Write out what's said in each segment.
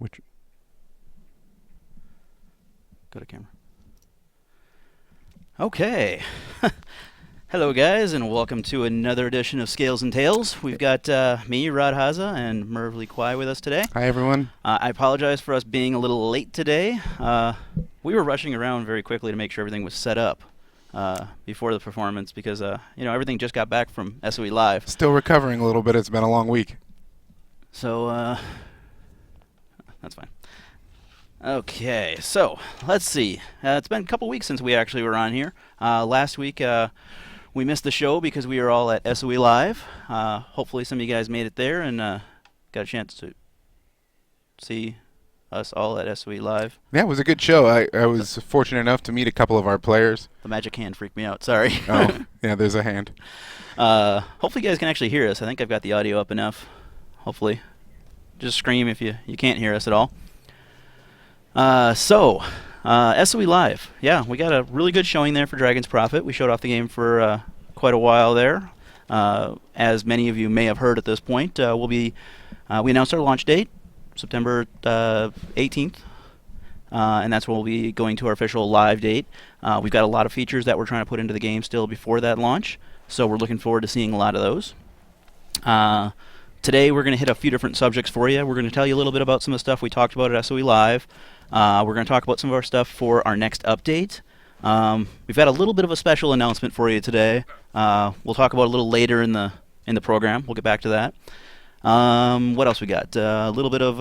Which? Go to camera. Okay. Hello, guys, and welcome to another edition of Scales and Tales. We've got me, Rod Haza, and Merv Kwai with us today. Hi, everyone. I apologize for us being a little late today. We were rushing around very quickly to make sure everything was set up before the performance because, everything just got back from SOE Live. Still recovering a little bit. It's been a long week. So, that's fine. Okay, so let's see. It's been a couple weeks since we actually were on here. Last week we missed the show because we were all at SOE Live. Hopefully some of you guys made it there and got a chance to see us all at SOE Live. Yeah, it was a good show. I was fortunate enough to meet a couple of our players. The magic hand freaked me out, sorry. Oh, yeah, there's a hand. Hopefully you guys can actually hear us. I think I've got the audio up enough. Hopefully. Just scream if you can't hear us at all. SOE Live. Yeah, we got a really good showing there for Dragon's Prophet. We showed off the game for quite a while there. As many of you may have heard at this point, we announced our launch date, September 18th, and that's when we'll be going to our official live date. We've got a lot of features that we're trying to put into the game still before that launch, so we're looking forward to seeing a lot of those. Today we're going to hit a few different subjects for you. We're going to tell you a little bit about some of the stuff we talked about at SOE Live. We're going to talk about some of our stuff for our next update. We've got a little bit of a special announcement for you today. We'll talk about it a little later in the program. We'll get back to that. What else we got? A little bit of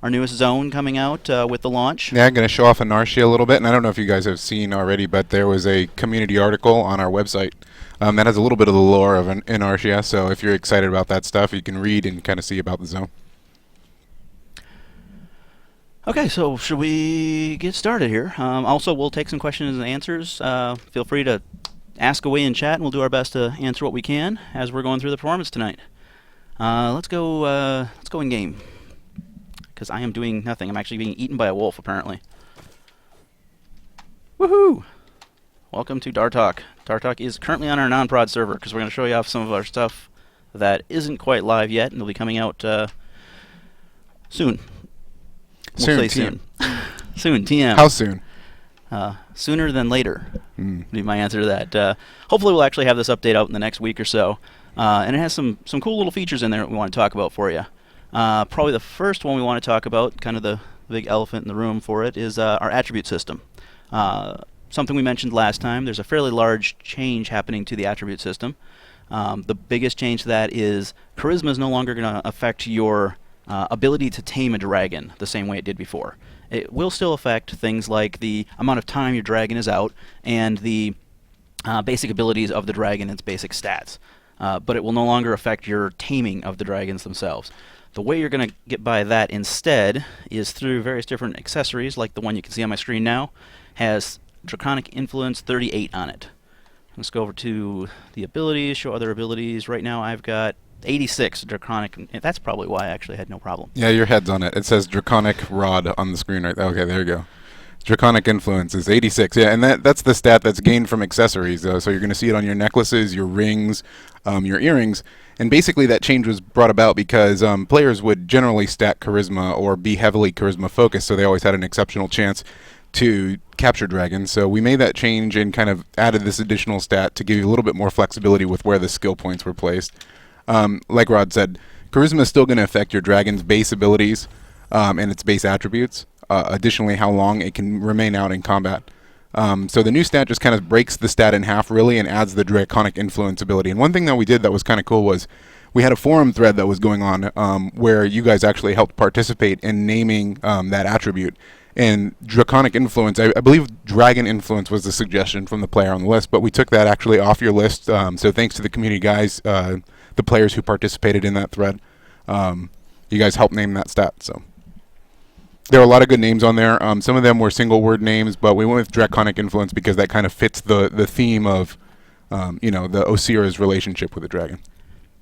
our newest zone coming out with the launch. Yeah, I'm going to show off Inertia a little bit, and I don't know if you guys have seen already, but there was a community article on our website that has a little bit of the lore of Inertia, so if you're excited about that stuff, you can read and kind of see about the zone. Okay, so should we get started here? Also, we'll take some questions and answers. Feel free to ask away in chat, and we'll do our best to answer what we can as we're going through the performance tonight. Let's go in game, because I am doing nothing. I'm actually being eaten by a wolf, apparently. Woohoo! Welcome to Dartok. Dartok is currently on our non-prod server, because we're going to show you off some of our stuff that isn't quite live yet, and it'll be coming out soon. We'll say soon. Soon, TM. How soon? Sooner than later would be my answer to that. Hopefully we'll actually have this update out in the next week or so. And it has some cool little features in there that we want to talk about for you. Probably the first one we want to talk about, kind of the big elephant in the room for it, is our attribute system. Something we mentioned last time, there's a fairly large change happening to the attribute system. The biggest change to that is charisma is no longer going to affect your ability to tame a dragon the same way it did before. It will still affect things like the amount of time your dragon is out and the basic abilities of the dragon and its basic stats. But it will no longer affect your taming of the dragons themselves. The way you're going to get by that instead is through various different accessories, like the one you can see on my screen now, has Draconic Influence 38 on it. Let's go over to the abilities, show other abilities. Right now I've got 86 Draconic. That's probably why I actually had no problem. Yeah, your head's on it. It says Draconic Rod on the screen right there. Okay, there you go. Draconic Influence is 86. Yeah, and that's the stat that's gained from accessories. So you're going to see it on your necklaces, your rings, your earrings. And basically that change was brought about because players would generally stack charisma or be heavily charisma focused, so they always had an exceptional chance to capture dragons. So we made that change and kind of added this additional stat to give you a little bit more flexibility with where the skill points were placed. Like Rod said, charisma is still going to affect your dragon's base abilities and its base attributes. Additionally, how long it can remain out in combat. So the new stat just kind of breaks the stat in half, really, and adds the Draconic Influence ability. And one thing that we did that was kind of cool was we had a forum thread that was going on where you guys actually helped participate in naming that attribute. And Draconic Influence, I believe Dragon Influence was the suggestion from the player on the list, but we took that actually off your list. So thanks to the community guys, the players who participated in that thread. You guys helped name that stat. So there are a lot of good names on there. Some of them were single word names, but we went with Draconic Influence because that kind of fits the theme of the Osira's relationship with the dragon.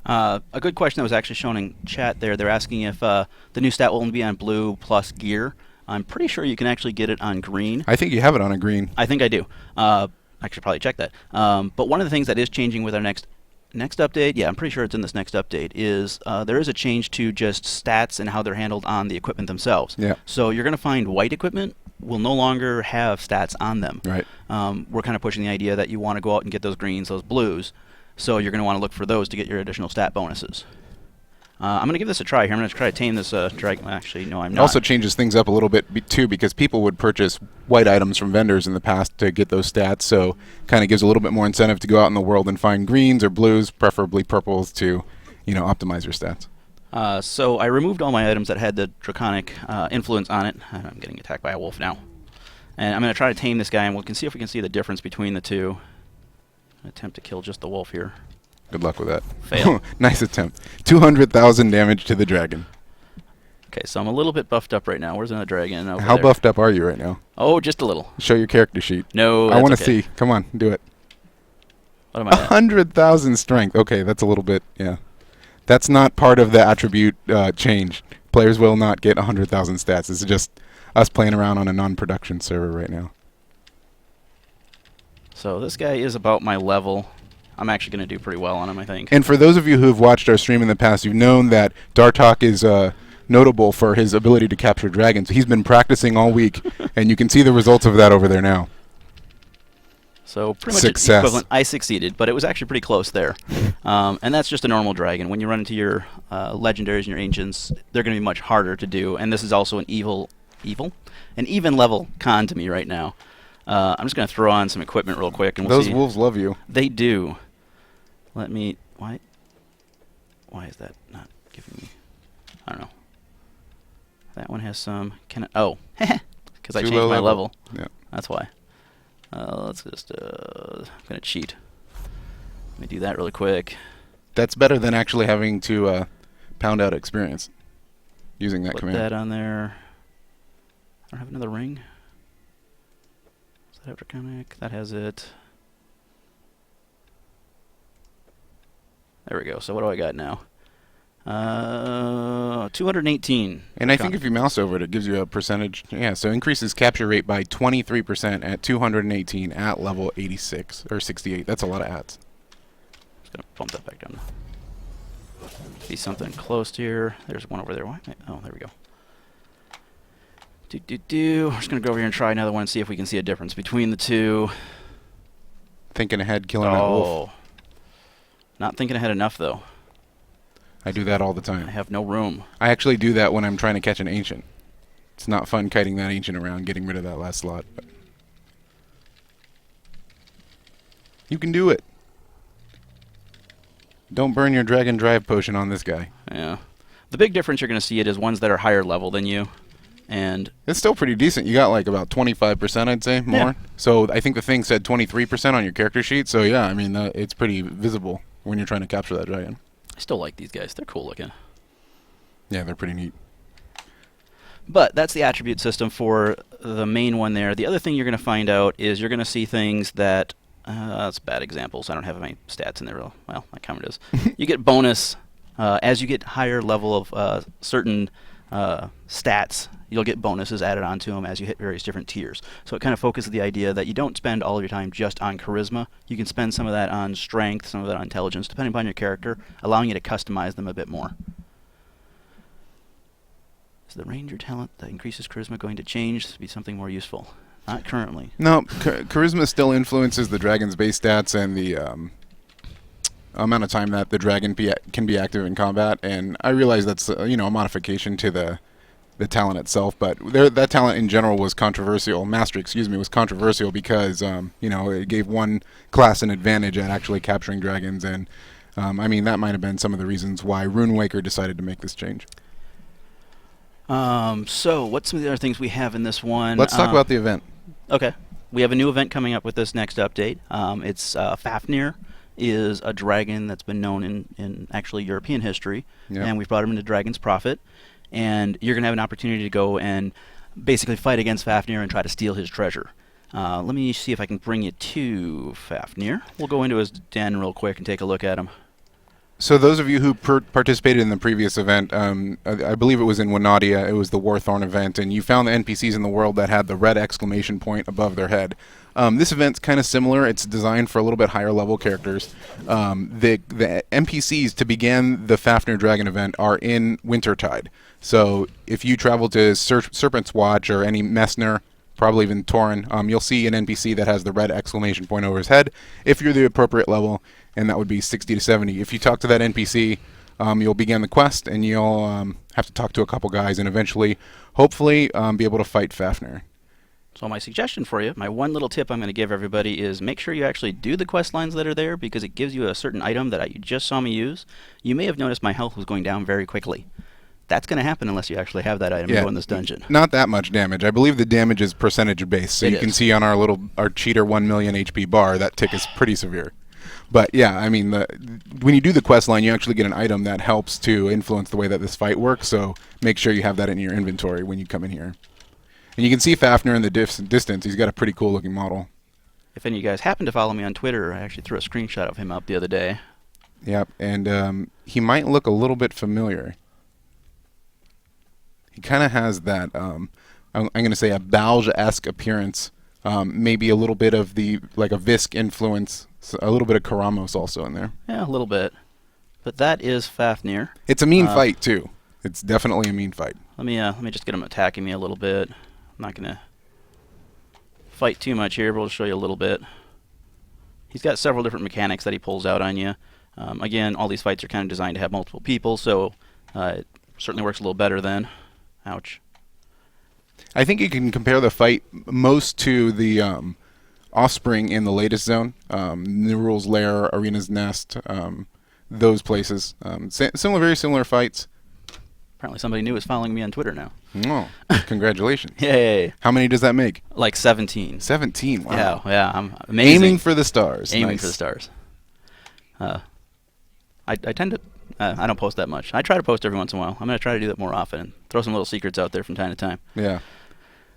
A good question that was actually shown in chat there. They're asking if the new stat will only be on blue plus gear. I'm pretty sure you can actually get it on green. I think you have it on a green. I think I do. I should probably check that. But one of the things that is changing with our next next update, yeah, I'm pretty sure it's in this next update, is there is a change to just stats and how they're handled on the equipment themselves. Yeah. So you're going to find white equipment will no longer have stats on them. Right. We're kind of pushing the idea that you want to go out and get those greens, those blues, so you're going to want to look for those to get your additional stat bonuses. I'm going to give this a try here. I'm going to try to tame this dragon. Actually, no, I'm It not. also changes things up a little bit too, because people would purchase white items from vendors in the past to get those stats, so kind of gives a little bit more incentive to go out in the world and find greens or blues, preferably purples, to optimize your stats. So I removed all my items that had the Draconic influence on it. I'm getting attacked by a wolf now. And I'm going to try to tame this guy, and we can see if we can see the difference between the two. Attempt to kill just the wolf here. Good luck with that. Fail. Nice attempt. 200,000 damage to the dragon. Okay, so I'm a little bit buffed up right now. Where's the dragon? Over How there. buffed up are you right now? Oh, just a little. Show your character sheet. No, I want to okay. see. Come on, do it. What am I at? 100,000 strength. Okay, that's a little bit, yeah. That's not part of the attribute change. Players will not get 100,000 stats. This is just us playing around on a non-production server right now. So this guy is about my level. I'm actually going to do pretty well on him, I think. And for those of you who have watched our stream in the past, you've known that Dartok is notable for his ability to capture dragons. He's been practicing all week, and you can see the results of that over there now. So pretty much Success. equivalent. I succeeded, but it was actually pretty close there. And that's just a normal dragon. When you run into your legendaries and your ancients, they're going to be much harder to do. And this is also an an even level con to me right now. I'm just going to throw on some equipment real quick, and we'll Those see. wolves love you. They do. Let me. Why is that not giving me? I don't know. That one has some. Can I? Oh, because I Too changed low my level. Yeah. That's why. Let's just. I'm gonna cheat. Let me do that really quick. That's better than actually having to pound out experience using that Put command. that on there. I don't have another ring. Does that have Draconic? That has it. There we go. So what do I got now? 218. And I think if you mouse over it, it gives you a percentage. Yeah, so increases capture rate by 23% at 218 at level 86 or 68. That's a lot of ads. Just gonna bump that back down. See something close to here. There's one over there. Why? Oh, there we go. We're just gonna go over here and try another one and see if we can see a difference between the two. Thinking ahead, killing that wolf. Not thinking ahead enough though. I do that all the I time. have no room. I actually do that when I'm trying to catch an ancient. It's not fun kiting that ancient around, getting rid of that last slot. But you can do it. Don't burn your dragon drive potion on this guy. Yeah. The big difference you're gonna see it is ones that are higher level than you, and It's still pretty decent. You got like about 25%, I'd say, more. Yeah. So I think the thing said 23% on your character sheet. So yeah, I mean, it's pretty visible when you're trying to capture that dragon. I still like these guys. They're cool looking. Yeah, they're pretty neat. But that's the attribute system for the main one there. The other thing you're going to find out is you're going to see things that... that's bad examples. I don't have any stats in there. Well, my comment is. You get bonus as you get higher level of certain stats. You'll get bonuses added onto them as you hit various different tiers. So it kind of focuses the idea that you don't spend all of your time just on charisma. You can spend some of that on strength, some of that on intelligence, depending upon your character, allowing you to customize them a bit more. Is the ranger talent that increases charisma going to change to be something more useful? Not currently. No, charisma still influences the dragon's base stats and the amount of time that the dragon can be active in combat. And I realize that's a modification to the talent itself, but that talent in general was controversial. Mastery, was controversial because it gave one class an advantage at actually capturing dragons, and I mean that might have been some of the reasons why Runewaker decided to make this change. So what's some of the other things we have in this one? Let's talk about the event. Okay, we have a new event coming up with this next update. It's Fafnir is a dragon that's been known in actually European history, and we've brought him into Dragon's Prophet. And you're going to have an opportunity to go and basically fight against Fafnir and try to steal his treasure. Let me see if I can bring you to Fafnir. We'll go into his den real quick and take a look at him. So those of you who participated in the previous event, I believe it was in Wanadia, it was the Warthorn event, and you found the NPCs in the world that had the red exclamation point above their head. This event's kind of similar. It's designed for a little bit higher level characters. The NPCs to begin the Fafnir Dragon event are in Wintertide. So if you travel to Serpent's Watch or any Messner, probably even Torin, you'll see an NPC that has the red exclamation point over his head if you're the appropriate level, and that would be 60 to 70. If you talk to that NPC, you'll begin the quest, and you'll have to talk to a couple guys, and eventually, hopefully, be able to fight Fafnir. So my suggestion for you, my one little tip I'm going to give everybody is make sure you actually do the quest lines that are there, because it gives you a certain item that you just saw me use. You may have noticed my health was going down very quickly. That's going to happen unless you actually have that item to go in this dungeon. Not that much damage. I believe the damage is percentage based, so you can see on our cheater 1 million HP bar, that tick is pretty severe. But yeah, I mean, when you do the quest line, you actually get an item that helps to influence the way that this fight works, so make sure you have that in your inventory when you come in here. And you can see Fafnir in the distance. He's got a pretty cool looking model. If any of you guys happen to follow me on Twitter, I actually threw a screenshot of him up the other day. Yep, and he might look a little bit familiar. He kind of has that, I'm going to say, a Balja-esque appearance. Maybe a little bit of like a Visk influence. So a little bit of Karamos also in there. Yeah, a little bit. But that is Fafnir. It's a mean fight, too. It's definitely a mean fight. Let me just get him attacking me a little bit. I'm not going to fight too much here, but we'll show you a little bit. He's got several different mechanics that he pulls out on you. Again, all these fights are kind of designed to have multiple people, so it certainly works a little better then. Ouch. I think you can compare the fight most to the Offspring in the latest zone, Nerul's Lair, Arena's Nest, those places. Very similar fights. Apparently somebody new is following me on Twitter now. Oh, congratulations. Yay. How many does that make? Like 17. 17, wow. Yeah, I'm amazing. Aiming for the stars. Aiming for the stars. I tend to... I don't post that much. I try to post every once in a while. I'm going to try to do that more often and throw some little secrets out there from time to time. Yeah.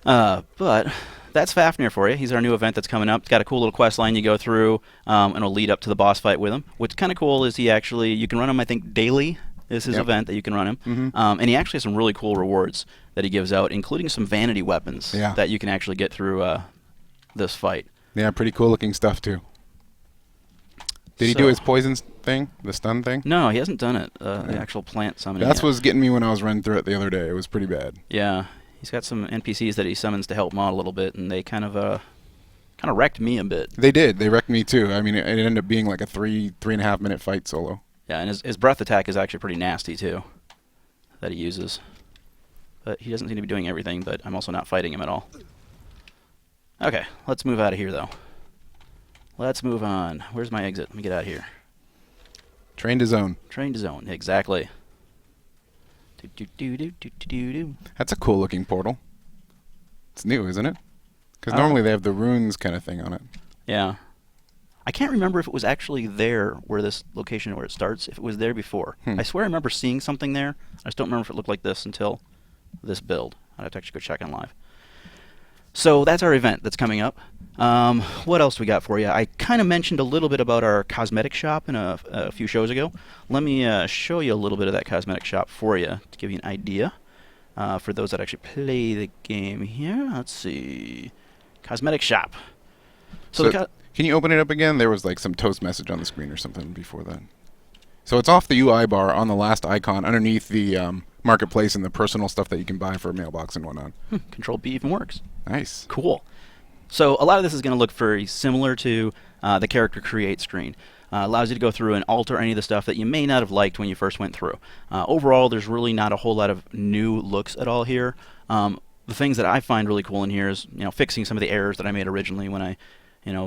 But that's Fafnir for you. He's our new event that's coming up. It's got a cool little quest line you go through, and it'll lead up to the boss fight with him. What's kind of cool is you can run him, I think, daily. Is his event that you can run him. Mm-hmm. And he actually has some really cool rewards that he gives out, including some vanity weapons that you can actually get through this fight. Yeah, pretty cool looking stuff, too. Did he do his poison thing, the stun thing? No, he hasn't done it, the actual plant summoning. That's what was getting me when I was running through it the other day. It was pretty bad. Yeah, he's got some NPCs that he summons to help him out a little bit, and they kind of wrecked me a bit. They did. They wrecked me, too. I mean, it ended up being like a 3.5 minute fight solo. Yeah, and his breath attack is actually pretty nasty, too, that he uses. But he doesn't seem to be doing everything, but I'm also not fighting him at all. Okay, let's move out of here, though. Let's move on. Where's my exit? Let me get out of here. Train to zone. Train to zone, exactly. That's a cool looking portal. It's new, isn't it? Because normally they have the runes kind of thing on it. Yeah. I can't remember if it was actually there where this location where it starts, if it was there before. I swear I remember seeing something there. I just don't remember if it looked like this until this build. I'd have to actually go check on live. So that's our event that's coming up. What else we got for you? I kind of mentioned a little bit about our Cosmetic Shop in a few shows ago. Let me show you a little bit of that Cosmetic Shop for you to give you an idea. For those that actually play the game here. Let's see. Cosmetic Shop. So can you open it up again? There was like some toast message on the screen or something before that. So it's off the UI bar on the last icon underneath the marketplace and the personal stuff that you can buy for a mailbox and whatnot. Control B even works. Nice. Cool. So a lot of this is going to look very similar to the character create screen. Allows you to go through and alter any of the stuff that you may not have liked when you first went through. Overall, there's really not a whole lot of new looks at all here. The things that I find really cool in here is fixing some of the errors that I made originally when I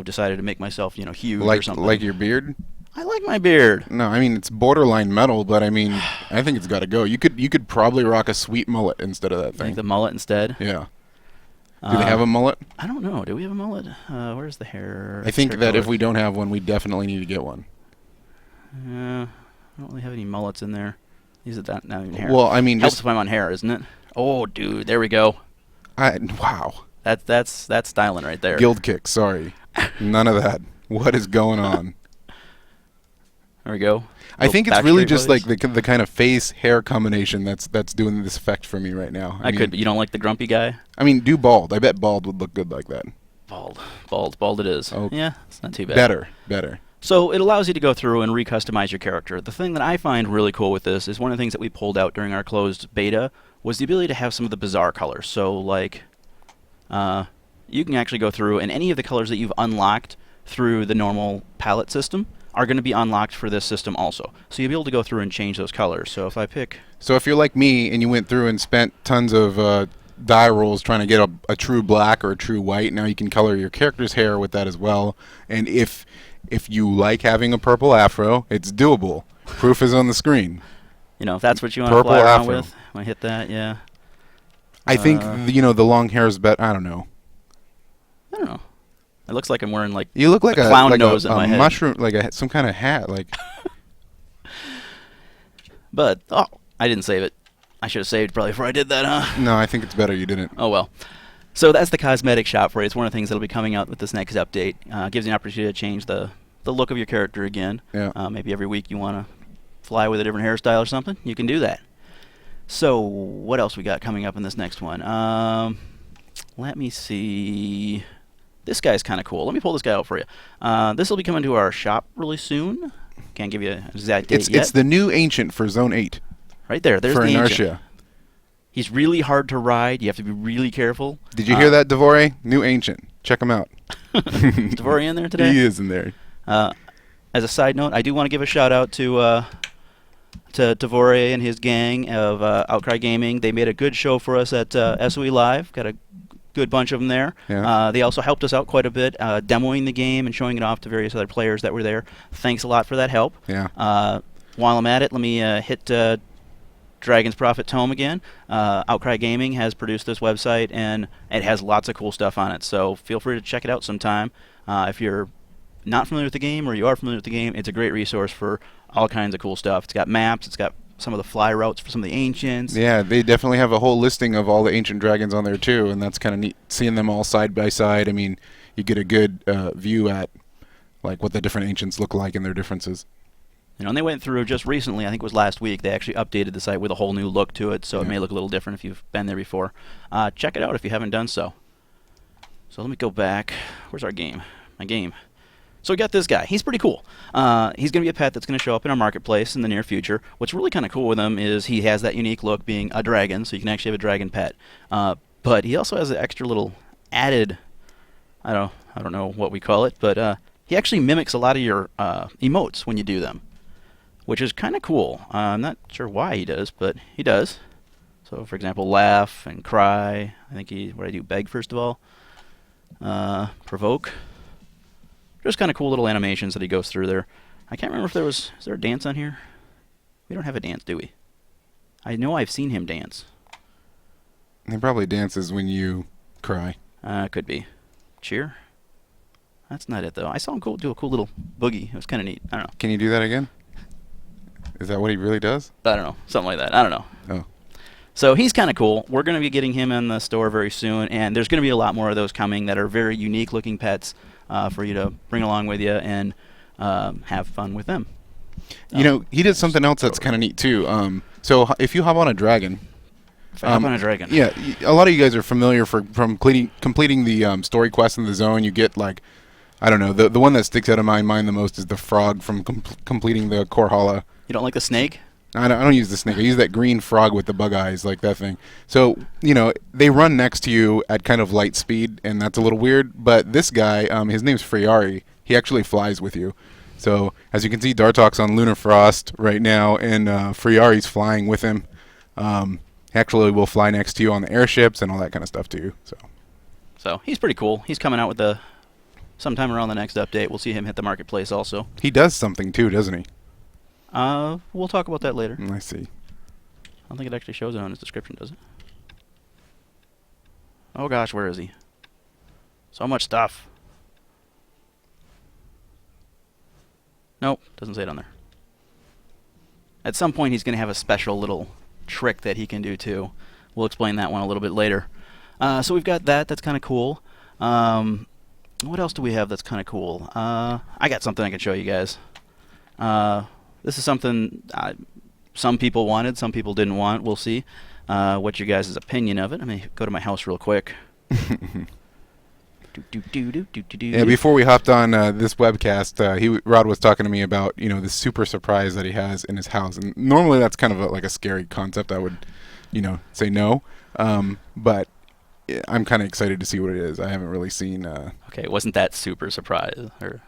decided to make myself huge or something. Like your beard? I like my beard. No, I mean it's borderline metal, but I mean I think it's got to go. You could probably rock a sweet mullet instead of that thing. Like the mullet instead? Yeah. Do they have a mullet? I don't know. Do we have a mullet? Where's the hair? I think that if we don't have one, we definitely need to get one. I don't really have any mullets in there. These are not even hair. Well, I mean, helps if I'm on hair, isn't it? Oh, dude, there we go. Wow. That's styling right there. Guild kick. Sorry, none of that. What is going on? There we go. I think it's really Backstreet just Boys. like the kind of face hair combination that's doing this effect for me right now. I could. You don't like the grumpy guy? I mean, do bald. I bet bald would look good like that. Bald it is. Oh, Yeah, it's not too bad. Better. So it allows you to go through and recustomize your character. The thing that I find really cool with this is one of the things that we pulled out during our closed beta was the ability to have some of the bizarre colors. So like, you can actually go through and any of the colors that you've unlocked through the normal palette system are going to be unlocked for this system also. So you'll be able to go through and change those colors. So if I pick... So if you're like me and you went through and spent tons of die rolls trying to get a true black or a true white, now you can color your character's hair with that as well. And if you like having a purple afro, it's doable. Proof is on the screen. You know, if that's what you want to Purple fly around afro. with, when I hit that, yeah. I think the long hair is better. I don't know. It looks like I'm wearing like You look like a clown nose in my head. mushroom, like some kind of hat. Like, But, I didn't save it. I should have saved probably before I did that, huh? no, I think it's better you didn't. Oh well. So that's the Cosmetic Shop for you. It's one of the things that'll be coming out with this next update. Gives you an opportunity to change the look of your character again. Yeah. Maybe every week you want to fly with a different hairstyle or something. You can do that. So what else we got coming up in this next one? Let me see. This guy's kind of cool. Let me pull this guy out for you. This will be coming to our shop really soon. Can't give you an exact date yet. It's the new Ancient for Zone 8. Right there. There's for the Inertia. Ancient. He's really hard to ride. You have to be really careful. Did you hear that, Devore? New Ancient. Check him out. Is Devore in there today? He is in there. As a side note, I do want to give a shout out to Devore and his gang of Outcry Gaming. They made a good show for us at SOE Live. Got a good bunch of them there. Yeah. They also helped us out quite a bit, demoing the game and showing it off to various other players that were there. Thanks a lot for that help. Yeah. While I'm at it, let me hit Dragon's Prophet Tome again. Outcry Gaming has produced this website, and it has lots of cool stuff on it. So feel free to check it out sometime. If you're not familiar with the game or you are familiar with the game, it's a great resource for all kinds of cool stuff. It's got maps. It's got some of the fly routes for some of the ancients. Yeah, they definitely have a whole listing of all the ancient dragons on there too, and that's kind of neat seeing them all side by side. I mean, you get a good view at like what the different ancients look like and their differences. You know, and they went through just recently, I think it was last week, they actually updated the site with a whole new look to it, so it may look a little different if you've been there before. Check it out if you haven't done so. So let me go back. Where's our game? My game. So we got this guy. He's pretty cool. He's going to be a pet that's going to show up in our marketplace in the near future. What's really kind of cool with him is he has that unique look being a dragon, so you can actually have a dragon pet. But he also has an extra little added, I don't know what we call it, but he actually mimics a lot of your emotes when you do them, which is kind of cool. I'm not sure why he does, but he does. So, for example, laugh and cry. I think what I do, beg first of all. Provoke. Just kind of cool little animations that he goes through there. I can't remember if is there a dance on here? We don't have a dance, do we? I know I've seen him dance. He probably dances when you cry. Could be. Cheer? That's not it, though. I saw him do a cool little boogie. It was kind of neat. I don't know. Can you do that again? Is that what he really does? I don't know. Something like that. I don't know. Oh. So he's kind of cool. We're going to be getting him in the store very soon, and there's going to be a lot more of those coming that are very unique-looking pets for you to bring along with you and have fun with them. You know, he did something else that's kind of neat, too. So if you hop on a dragon... If I hop on a dragon. Yeah, a lot of you guys are familiar from completing the story quest in the zone. You get, like, I don't know, the one that sticks out of my mind the most is the frog from completing the Korhala. You don't like the snake? I don't use the snake. I use that green frog with the bug eyes, like that thing. So, you know, they run next to you at kind of light speed, and that's a little weird. But this guy, his name's Freyari. He actually flies with you. So, as you can see, Dartok's on Lunar Frost right now, and Freyari's flying with him. He actually will fly next to you on the airships and all that kind of stuff, too. So he's pretty cool. He's coming out with sometime around the next update. We'll see him hit the marketplace also. He does something, too, doesn't he? We'll talk about that later. I see. I don't think it actually shows it on his description, does it? Oh gosh, where is he? So much stuff. Nope, doesn't say it on there. At some point he's going to have a special little trick that he can do too. We'll explain that one a little bit later. So we've got that. That's kind of cool. What else do we have that's kind of cool? I got something I can show you guys. This is something some people wanted, some people didn't want. We'll see what your guys' opinion of it. Let me go to my house real quick. Yeah, before we hopped on this webcast, Rod was talking to me about this super surprise that he has in his house, and normally that's kind of like a scary concept. I would, say no, but I'm kind of excited to see what it is. I haven't really seen. Okay, it wasn't that super surprise, or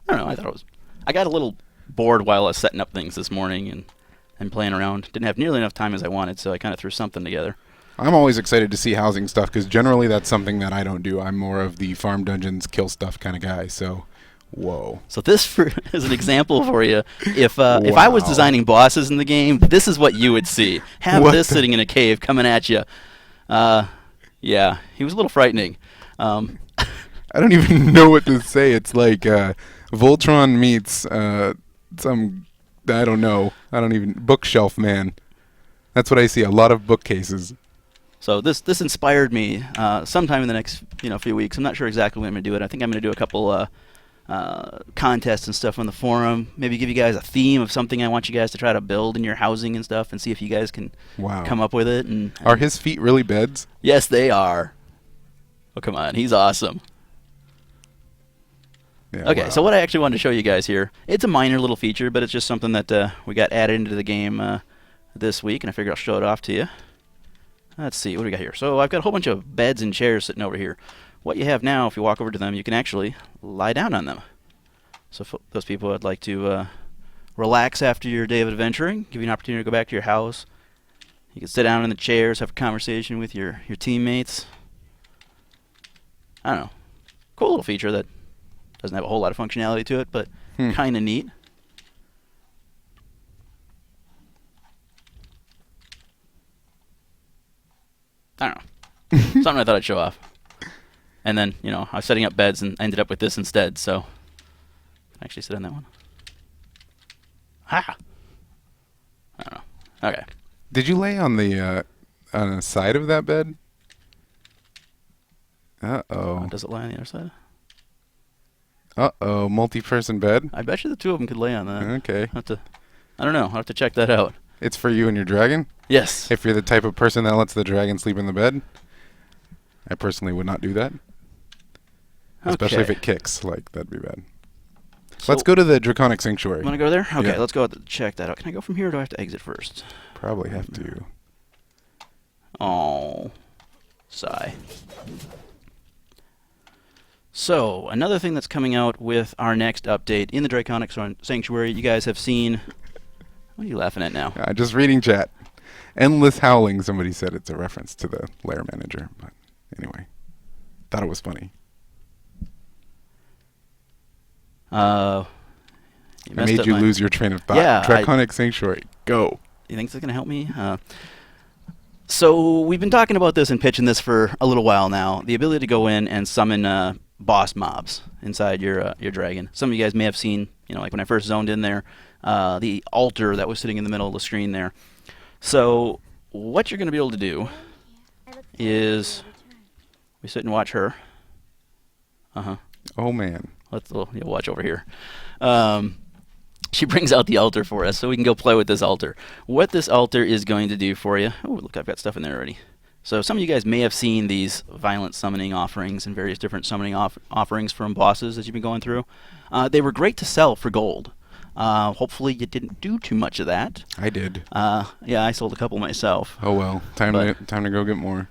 I don't know. I thought it was. I got a little bored while I was setting up things this morning and playing around. Didn't have nearly enough time as I wanted, so I kind of threw something together. I'm always excited to see housing stuff because generally that's something that I don't do. I'm more of the farm dungeons, kill stuff kind of guy. So, whoa. So this is an example for you. If I was designing bosses in the game, this is what you would see. Have this sitting in a cave coming at you. Yeah, he was a little frightening. I don't even know what to say. It's like Voltron meets some, I don't know. Bookshelf man. That's what I see. A lot of bookcases. So this inspired me sometime in the next few weeks. I'm not sure exactly when I'm going to do it. I think I'm going to do a couple contests and stuff on the forum. Maybe give you guys a theme of something I want you guys to try to build in your housing and stuff, and see if you guys can come up with it. And are his feet really beds? Yes, they are. Oh, come on. He's awesome. Yeah, okay, so what I actually wanted to show you guys here, it's a minor little feature, but it's just something that we got added into the game this week, and I figured I'll show it off to you. Let's see, what do we got here? So I've got a whole bunch of beds and chairs sitting over here. What you have now, if you walk over to them, you can actually lie down on them. So for those people who would like to relax after your day of adventuring, give you an opportunity to go back to your house. You can sit down in the chairs, have a conversation with your teammates. I don't know. Cool little feature that doesn't have a whole lot of functionality to it, but kind of neat. I don't know. Something I thought I'd show off. And then, I was setting up beds and ended up with this instead, so can I actually sit on that one? Ha! I don't know. Okay. Did you lay on the side of that bed? Uh-oh. Does it lie on the other side? Uh-oh, multi-person bed? I bet you the two of them could lay on that. Okay. I don't know. I'll have to check that out. It's for you and your dragon? Yes. If you're the type of person that lets the dragon sleep in the bed? I personally would not do that. Okay. Especially if it kicks. That'd be bad. So let's go to the Draconic Sanctuary. Want to go there? Okay, yeah. Let's go check that out. Can I go from here or do I have to exit first? Probably have to. Oh. Sigh. So, another thing that's coming out with our next update in the Draconic Sanctuary, you guys have seen... What are you laughing at now? Just reading chat. Endless howling, somebody said it's a reference to the lair manager. But anyway, thought it was funny. I made you lose your train of thought. Yeah, Draconic Sanctuary, go. You think this is going to help me? So we've been talking about this and pitching this for a little while now. The ability to go in and summon boss mobs inside your dragon. Some of you guys may have seen, like when I first zoned in there, the altar that was sitting in the middle of the screen there. So what you're going to be able to do is we sit and watch her. Oh man. Let's watch over here. She brings out the altar for us, so we can go play with this altar. What this altar is going to do for you... Oh, look, I've got stuff in there already. So some of you guys may have seen these violent summoning offerings and various different summoning offerings from bosses as you've been going through. They were great to sell for gold. Hopefully you didn't do too much of that. I did. Yeah, I sold a couple myself. Oh well, time to go get more.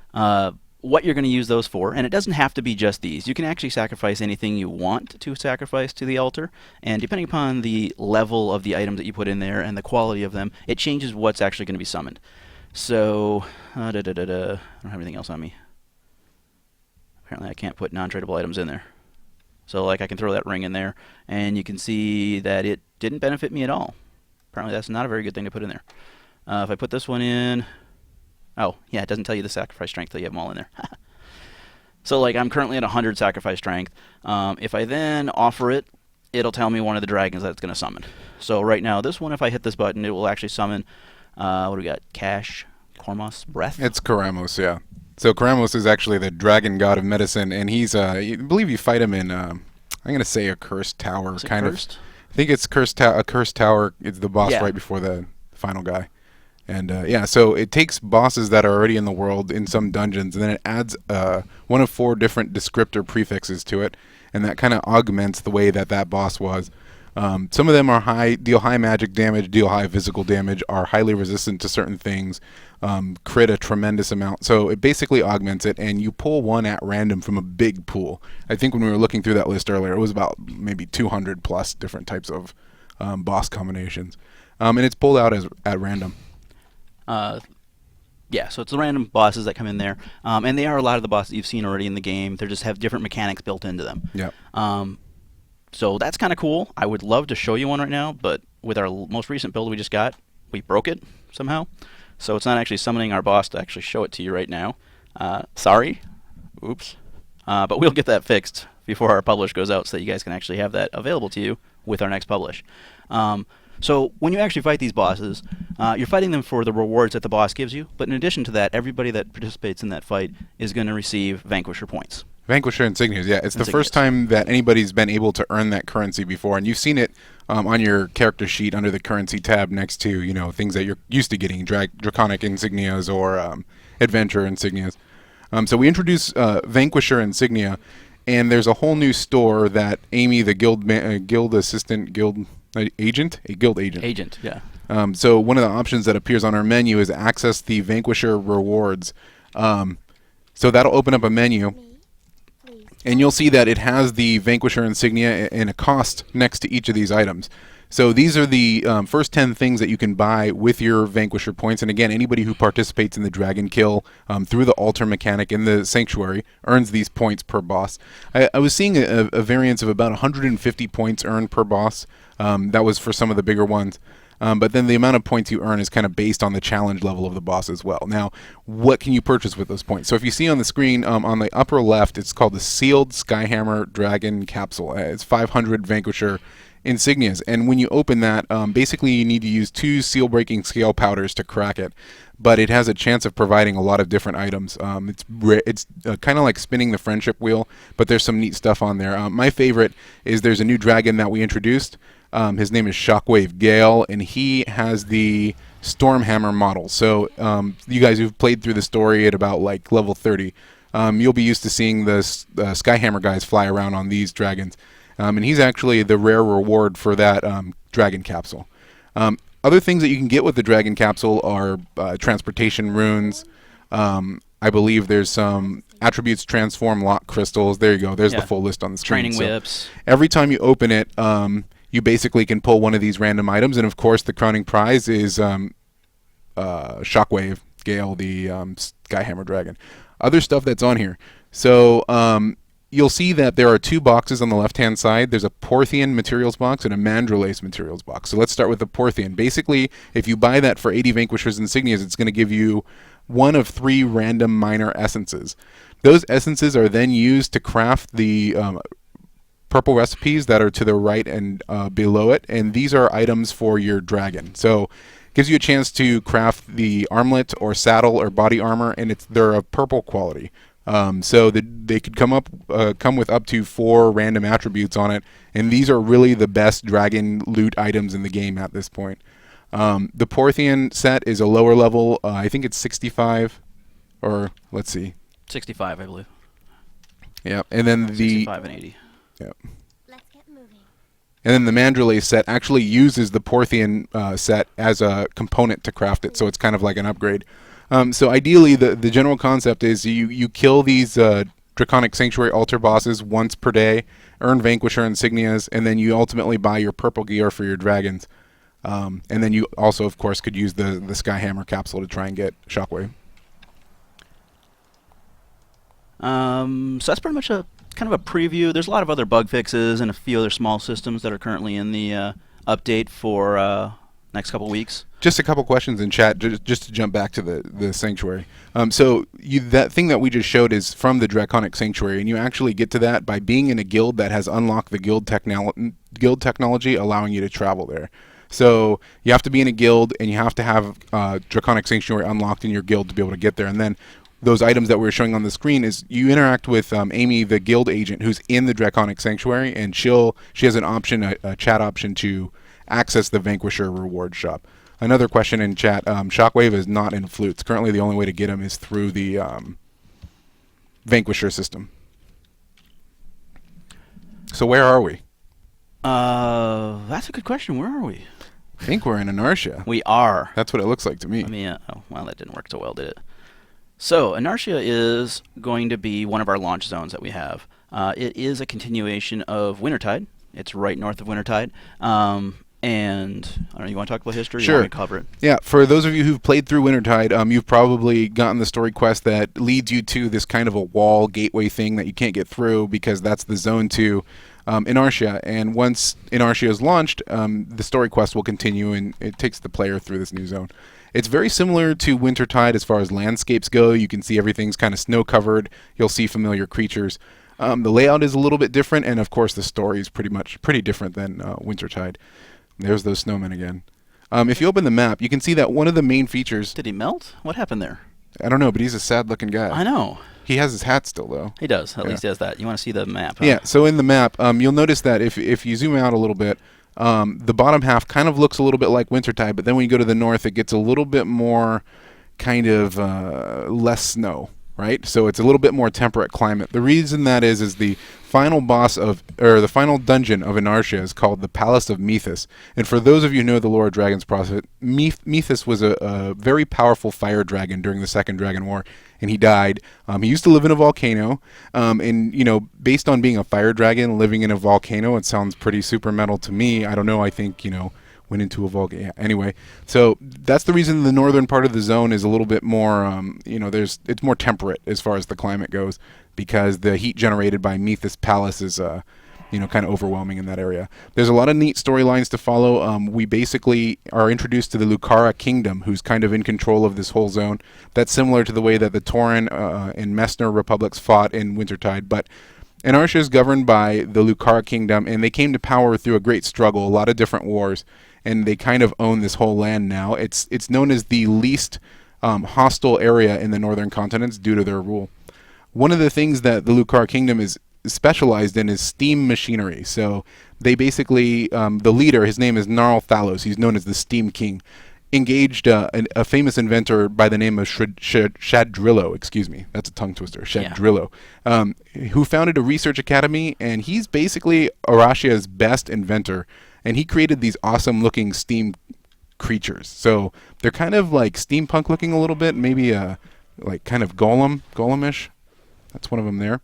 What you're going to use those for, and it doesn't have to be just these. You can actually sacrifice anything you want to sacrifice to the altar, and depending upon the level of the items that you put in there and the quality of them, it changes what's actually going to be summoned. So, I don't have anything else on me. Apparently I can't put non-tradable items in there. So I can throw that ring in there, and you can see that it didn't benefit me at all. Apparently that's not a very good thing to put in there. If I put this one in... Oh, yeah, it doesn't tell you the sacrifice strength till you have them all in there. So, I'm currently at 100 sacrifice strength. If I then offer it, it'll tell me one of the dragons that it's going to summon. So, right now, this one, if I hit this button, it will actually summon, what do we got? Cash, Kormos, Breath? It's Karamos, yeah. So, Karamos is actually the dragon god of medicine, and he's, I believe you fight him in, I'm going to say a cursed tower, kind of. I think it's a cursed tower. It's the boss Yeah. right before the final guy. And yeah, so it takes bosses that are already in the world in some dungeons, and then it adds one of 4 different descriptor prefixes to it, and that kind of augments the way that that boss was. Some of them are deal high magic damage, deal high physical damage, are highly resistant to certain things, crit a tremendous amount. So it basically augments it, and you pull one at random from a big pool. I think when we were looking through that list earlier, it was about maybe 200 plus different types of boss combinations, and it's pulled out at random. Yeah, so it's the random bosses that come in there, and they are a lot of the bosses you've seen already in the game. They just have different mechanics built into them. Yeah. So that's kind of cool. I would love to show you one right now, but with our most recent build we just got, we broke it somehow. So it's not actually summoning our boss to actually show it to you right now. Sorry. Oops. But we'll get that fixed before our publish goes out so that you guys can actually have that available to you with our next publish. So when you actually fight these bosses, you're fighting them for the rewards that the boss gives you, but in addition to that, everybody that participates in that fight is going to receive Vanquisher points. Vanquisher insignias, yeah. It's the first time that anybody's been able to earn that currency before, and you've seen it on your character sheet under the currency tab next to, you know, things that you're used to getting, Draconic insignias or Adventure insignias. So we introduced Vanquisher insignia, and there's a whole new store that Amy, the guild agent. Agent, yeah. So one of the options that appears on our menu is access the Vanquisher rewards. So that'll open up a menu, and you'll see that it has the Vanquisher insignia and a cost next to each of these items. So these are the first 10 things that you can buy with your Vanquisher points. And again, anybody who participates in the dragon kill through the altar mechanic in the Sanctuary earns these points per boss. I was seeing a variance of about 150 points earned per boss. That was for some of the bigger ones. But then the amount of points you earn is kind of based on the challenge level of the boss as well. Now, what can you purchase with those points? So if you see on the screen, on the upper left, it's called the Sealed Skyhammer Dragon Capsule. It's 500 Vanquisher insignias. And when you open that, basically you need to use 2 seal-breaking scale powders to crack it. But it has a chance of providing a lot of different items. It's kind of like spinning the friendship wheel, but there's some neat stuff on there. My favorite is there's a new dragon that we introduced. His name is Shockwave Gale, and he has the Stormhammer model. So you guys who've played through the story at about like level 30, you'll be used to seeing the Skyhammer guys fly around on these dragons. And he's actually the rare reward for that dragon capsule. Other things that you can get with the dragon capsule are transportation runes. I believe there's some attributes transform lock crystals. There you go. There's the full list on the screen. Training whips. Every time you open it, you basically can pull one of these random items, and of course the crowning prize is Shockwave Gale, the Skyhammer Dragon. Other stuff that's on here. So you'll see that there are 2 boxes on the left-hand side. There's a Porthian materials box and a Mandralace materials box. So let's start with the Porthian. Basically, if you buy that for 80 Vanquishers insignias, it's going to give you 1 of 3 random minor essences. Those essences are then used to craft the purple recipes that are to the right and below it, and these are items for your dragon. So it gives you a chance to craft the armlet or saddle or body armor, and they're of purple quality. So they could come with up to 4 random attributes on it, and these are really the best dragon loot items in the game at this point. The Porthian set is a lower level. I think it's 65, or let's see. 65, I believe. Yeah, and then the 65 and 80. Yep. Let's get moving. And then the Mandralace set actually uses the Porthian set as a component to craft it, so it's kind of like an upgrade. So ideally, the general concept is you kill these Draconic Sanctuary altar bosses once per day, earn Vanquisher insignias, and then you ultimately buy your purple gear for your dragons. And then you also, of course, could use the Skyhammer capsule to try and get Shockwave. So that's pretty much kind of a preview. There's a lot of other bug fixes and a few other small systems that are currently in the update for next couple weeks. Just a couple questions in chat, just to jump back to the Sanctuary. So that thing that we just showed is from the Draconic Sanctuary, and you actually get to that by being in a guild that has unlocked the guild technology, allowing you to travel there. So you have to be in a guild, and you have to have Draconic Sanctuary unlocked in your guild to be able to get there. And then those items that we're showing on the screen is you interact with Amy, the guild agent, who's in the Draconic Sanctuary, and she has an option, a chat option to access the Vanquisher reward shop. Another question in chat, Shockwave is not in flutes. Currently the only way to get him is through the Vanquisher system. So where are we? That's a good question. Where are we? I think we're in Inertia. We are. That's what it looks like to me. I mean, oh, well, that didn't work so well, did it? So, Inertia is going to be one of our launch zones that we have. It is a continuation of Wintertide. It's right north of Wintertide. And, I don't know, you want to talk about history? Sure. You want me to cover it? Yeah, for those of you who've played through Wintertide, you've probably gotten the story quest that leads you to this kind of a wall gateway thing that you can't get through because that's the zone to Inertia. And once Inertia is launched, the story quest will continue, and it takes the player through this new zone. It's very similar to Wintertide as far as landscapes go. You can see everything's kind of snow-covered. You'll see familiar creatures. The layout is a little bit different, and of course the story is pretty different than Wintertide. There's those snowmen again. If you open the map, you can see that one of the main features... Did he melt? What happened there? I don't know, but he's a sad-looking guy. I know. He has his hat still, though. He does. At least he has that. You want to see the map, huh? Yeah, so in the map, you'll notice that if you zoom out a little bit, the bottom half kind of looks a little bit like Wintertide, but then when you go to the north, it gets a little bit more kind of less snow, right? So it's a little bit more temperate climate. The reason that is the final the final dungeon of Inertia is called the Palace of Methus. And for those of you who know the lore of Dragon's Prophet, Methus was a very powerful fire dragon during the Second Dragon War, and he died. He used to live in a volcano, and based on being a fire dragon living in a volcano, it sounds pretty super metal to me. I don't know. I think went into a volcano. Yeah, anyway, so that's the reason the northern part of the zone is a little bit more, it's more temperate as far as the climate goes, because the heat generated by Methus Palace is, kind of overwhelming in that area. There's a lot of neat storylines to follow. We basically are introduced to the Lucara Kingdom, who's kind of in control of this whole zone. That's similar to the way that the Tauren and Messner republics fought in Wintertide, but Inertia is governed by the Lucara Kingdom, and they came to power through a great struggle, a lot of different wars, and they kind of own this whole land now. It's known as the least hostile area in the northern continents due to their rule. One of the things that the Lucara Kingdom is specialized in is steam machinery. So they basically, the leader, his name is Gnarl Thalos, he's known as the Steam King, engaged a famous inventor by the name of Shadrillo, excuse me, that's a tongue twister, Shadrillo, who founded a research academy, and he's basically Arashia's best inventor, and he created these awesome looking steam creatures. So they're kind of like steampunk looking a little bit, maybe like kind of golemish. That's one of them there.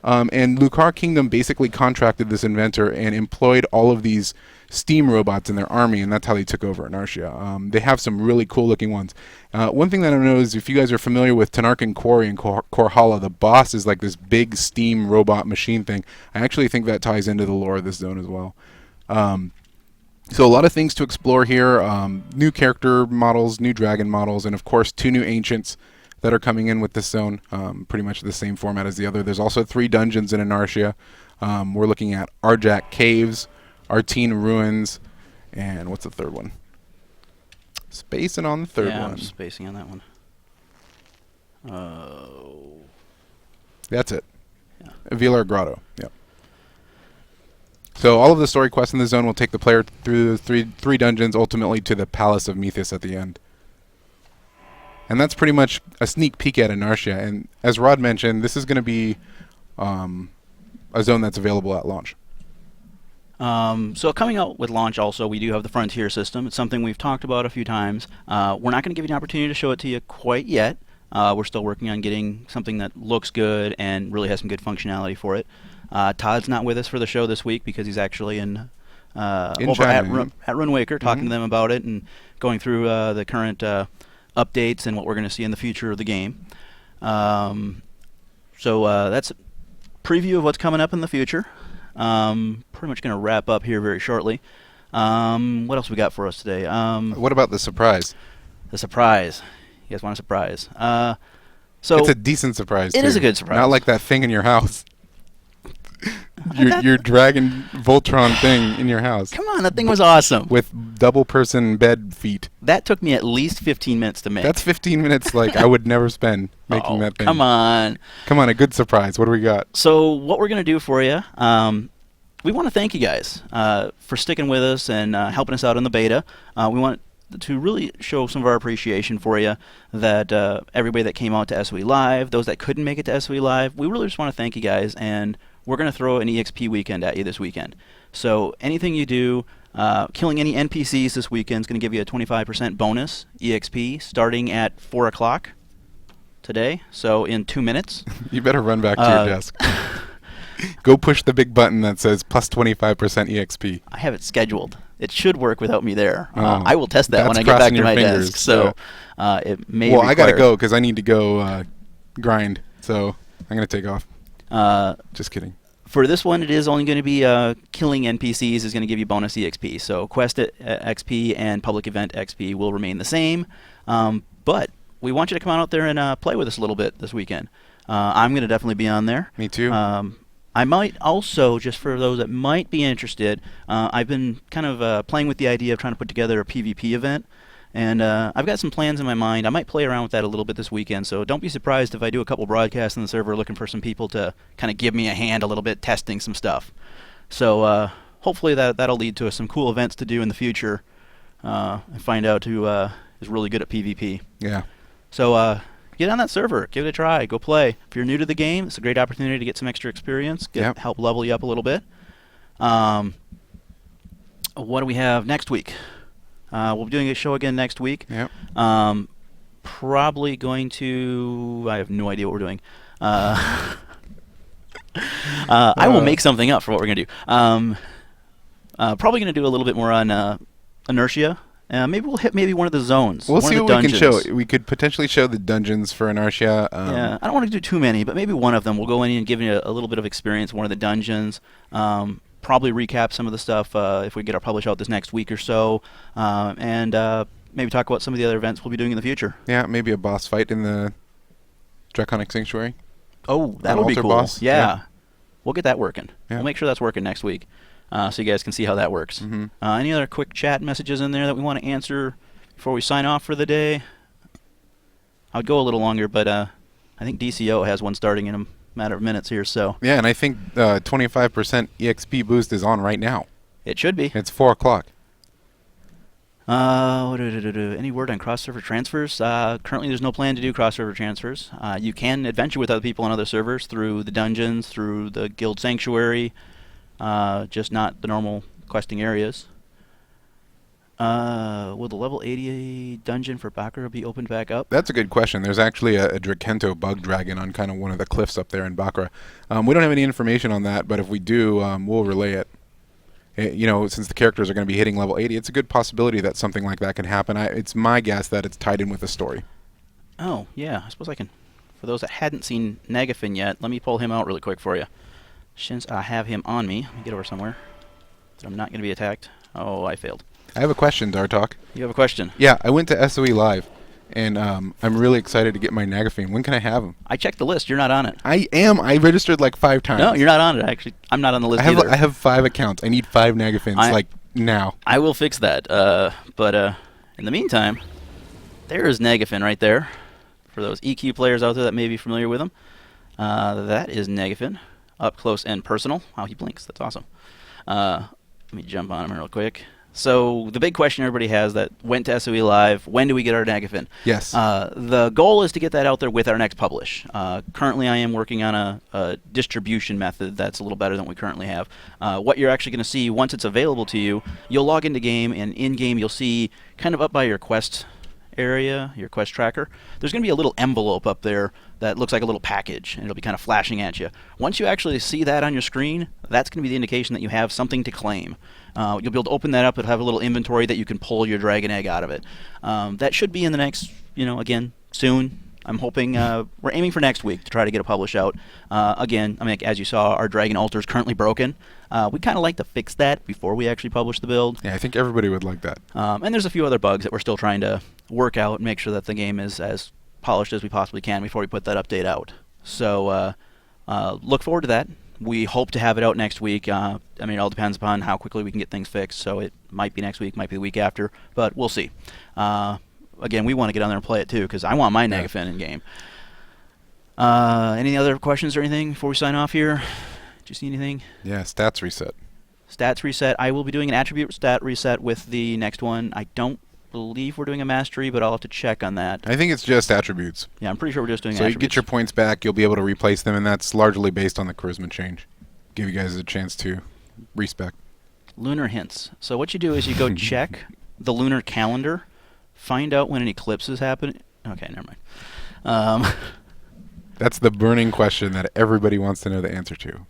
And Lucar Kingdom basically contracted this inventor and employed all of these steam robots in their army, and that's how they took over Inertia. They have some really cool looking ones. One thing that I know is if you guys are familiar with Tanarkin Quarry and Korhala, the boss is like this big steam robot machine thing. I actually think that ties into the lore of this zone as well. So a lot of things to explore here. New character models, new dragon models, and of course 2 new ancients that are coming in with this zone, pretty much the same format as the other. There's also 3 dungeons in Inertia. We're looking at Arjak Caves, Artine Ruins, and what's the third one? Spacing on the third one. I'm spacing on that one. Oh. That's it. Yeah. Vilar Grotto. Yep. So all of the story quests in the zone will take the player through the three dungeons, ultimately to the Palace of Methus at the end. And that's pretty much a sneak peek at Inertia. And as Rod mentioned, this is going to be a zone that's available at launch. So coming out with launch also, we do have the Frontier system. It's something we've talked about a few times. We're not going to give you an opportunity to show it to you quite yet. We're still working on getting something that looks good and really has some good functionality for it. Todd's not with us for the show this week because he's actually over at Runewaker talking to them about it and going through the current updates and what we're going to see in the future of the game. So that's a preview of what's coming up in the future. Pretty much going to wrap up here very shortly. What else we got for us today? What about the surprise? The surprise. You guys want a surprise? So it's a decent surprise. It is a good surprise. Not like that thing in your house. your Dragon Voltron thing in your house. Come on, that thing was awesome. With double-person bed feet. That took me at least 15 minutes to make. That's 15 minutes like I would never spend making that thing. Come on. Come on, a good surprise. What do we got? So what we're going to do for you, we want to thank you guys for sticking with us and helping us out in the beta. We want to really show some of our appreciation for you, that everybody that came out to SOE Live, those that couldn't make it to SOE Live, we really just want to thank you guys, and we're going to throw an EXP weekend at you this weekend. So anything you do, killing any NPCs this weekend is going to give you a 25% bonus EXP starting at 4 o'clock today, so in 2 minutes. You better run back to your desk. Go push the big button that says plus 25% EXP. I have it scheduled. It should work without me there. Oh, I will test that when I get back to my desk. So it may. Well, I gotta go because I need to go grind. So I'm gonna take off. Just kidding. For this one, it is only going to be killing NPCs is going to give you bonus EXP. So Quest XP and Public Event XP will remain the same. But we want you to come out there and play with us a little bit this weekend. I'm going to definitely be on there. Me too. I might also, just for those that might be interested, I've been kind of playing with the idea of trying to put together a PvP event. And I've got some plans in my mind. I might play around with that a little bit this weekend, so don't be surprised if I do a couple broadcasts on the server looking for some people to kind of give me a hand a little bit testing some stuff. So hopefully that'll lead to some cool events to do in the future and find out who is really good at PvP. Yeah. So get on that server. Give it a try. Go play. If you're new to the game, it's a great opportunity to get some extra experience, help level you up a little bit. What do we have next week? We'll be doing a show again next week. Yep. Probably going to... I have no idea what we're doing. I will make something up for what we're going to do. Probably going to do a little bit more on Inertia. Maybe we'll hit one of the zones. We'll see what we can show. We could potentially show the dungeons for Inertia. Yeah, I don't want to do too many, but maybe one of them. We'll go in and give you a little bit of experience in one of the dungeons. Probably recap some of the stuff if we get our publish out this next week or so, and maybe talk about some of the other events we'll be doing in the future. Yeah, maybe a boss fight in the Draconic Sanctuary. Oh, that would be cool. Boss. Yeah. We'll get that working. Yeah. We'll make sure that's working next week, so you guys can see how that works. Mm-hmm. Any other quick chat messages in there that we want to answer before we sign off for the day? I'll go a little longer, but I think DCO has one starting in a matter of minutes here. So yeah, and I think 25% EXP boost is on right now. It should be. It's 4 o'clock. Any word on cross-server transfers? Currently, there's no plan to do cross-server transfers. You can adventure with other people on other servers through the dungeons, through the guild sanctuary, just not the normal questing areas. Will the level 80 dungeon for Bakura be opened back up? That's a good question. There's actually a Drakento bug dragon on kind of one of the cliffs up there in Bakura. We don't have any information on that, but if we do, we'll relay it. Since the characters are going to be hitting level 80, it's a good possibility that something like that can happen. It's my guess that it's tied in with the story. Oh, yeah. I suppose I can. For those that hadn't seen Nagafin yet, let me pull him out really quick for you. Since I have him on me, let me get over somewhere so I'm not going to be attacked. Oh, I failed. I have a question, Dartok. You have a question? Yeah, I went to SOE Live, and I'm really excited to get my Nagafin. When can I have him? I checked the list. You're not on it. I am. I registered like 5 times. No, you're not on it. Actually, I'm not on the list either. I have 5 accounts. I need 5 Nagafins, now. I will fix that. But in the meantime, there is Nagafin right there. For those EQ players out there that may be familiar with him, that is Nagafin, up close and personal. Wow, he blinks. That's awesome. Let me jump on him real quick. So the big question everybody has that went to SOE Live, when do we get our Nagafin? Yes. The goal is to get that out there with our next publish. Currently I am working on a distribution method that's a little better than we currently have. What you're actually going to see once it's available to you, you'll log into game, and in-game you'll see kind of up by your quest area, your quest tracker, there's going to be a little envelope up there that looks like a little package, and it'll be kind of flashing at you. Once you actually see that on your screen, that's going to be the indication that you have something to claim. You'll be able to open that up. It'll have a little inventory that you can pull your dragon egg out of it. That should be in the next, again, soon. I'm hoping, we're aiming for next week to try to get a publish out. Again, as you saw, our dragon altar is currently broken. We kind of like to fix that before we actually publish the build. Yeah, I think everybody would like that. And there's a few other bugs that we're still trying to work out and make sure that the game is as polished as we possibly can before we put that update out. So look forward to that. We hope to have it out next week. I mean, it all depends upon how quickly we can get things fixed. So it might be next week, might be the week after, but we'll see. Again, we want to get on there and play it too because I want my Negafin in game. Any other questions or anything before we sign off here? Did you see anything? Yeah, stats reset. Stats reset. I will be doing an attribute stat reset with the next one. I don't believe we're doing a mastery, but I'll have to check on that. I think it's just attributes. Yeah, I'm pretty sure we're just doing so attributes. You get your points back, you'll be able to replace them, and that's largely based on the charisma change. Give you guys a chance to respec. Lunar hints. So what you do is you go check the lunar calendar, find out when an eclipse is happening. Okay, never mind. That's the burning question that everybody wants to know the answer to.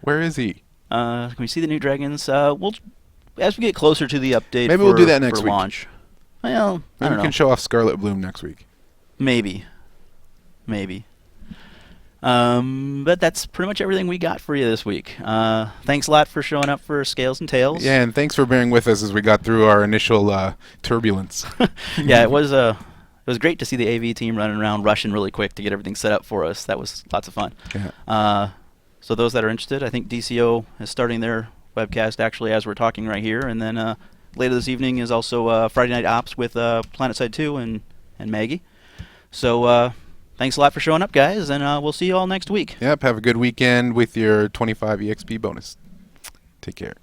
Where is he? Can we see the new dragons? We'll, as we get closer to the update. Maybe we'll do that next week. Launch. Well, I Maybe don't we know. can show off Scarlet Bloom next week. Maybe. But that's pretty much everything we got for you this week. Thanks a lot for showing up for Scales and Tails. Yeah, and thanks for bearing with us as we got through our initial turbulence. Yeah, it was great to see the AV team running around, rushing really quick to get everything set up for us. That was lots of fun. Yeah. So those that are interested, I think DCO is starting their webcast actually as we're talking right here, and then later this evening is also Friday Night Ops with PlanetSide 2 and Maggie. So thanks a lot for showing up, guys, and we'll see you all next week. Yep, have a good weekend with your 25 EXP bonus. Take care.